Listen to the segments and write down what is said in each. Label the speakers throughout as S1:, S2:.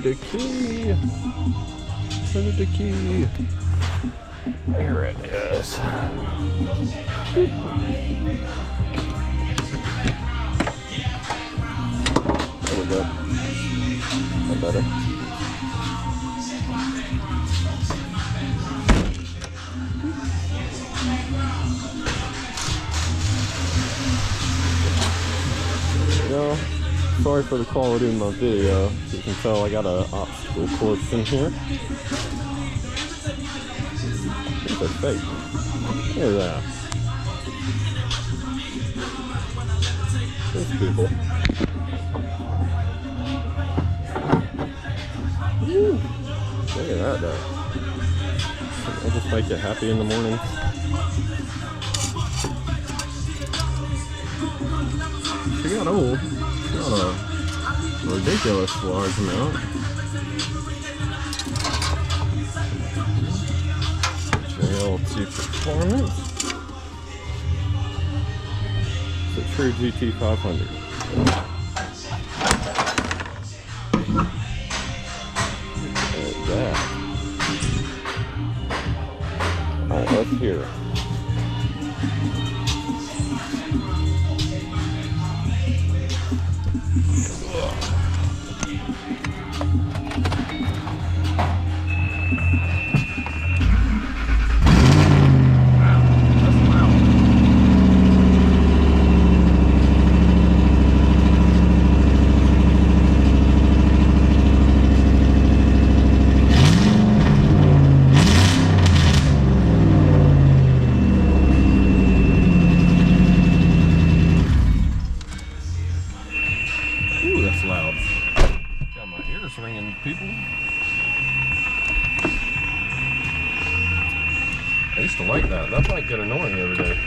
S1: the key. Where the key? Here it is. There we go. That better. Yeah, sorry for the quality of my video. As you can tell, I got an obstacle course in here. They're fake. Look at that. Those people. Woo. Look at that though. I'll just make you happy in the morning. She got old. Not a ridiculous large amount. JLT Performance. It's a true GT 500. Look at that. Alright, let's hear it. Loud. Got my ears ringing, people. I used to like that. That might get annoying every day.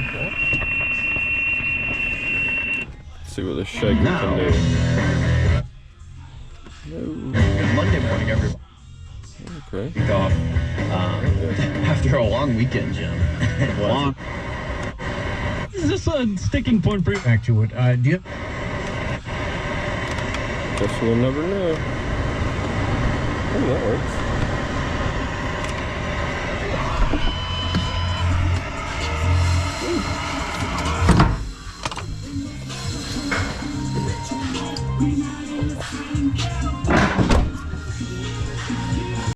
S1: Okay. Let's see what this shaker can do. No.
S2: Good Monday morning, everybody.
S1: Okay.
S2: Week off after a long weekend, Jim. Long. Is this a sticking point for you? Back to it. Do you?
S1: Guess we'll never know. Oh, that works.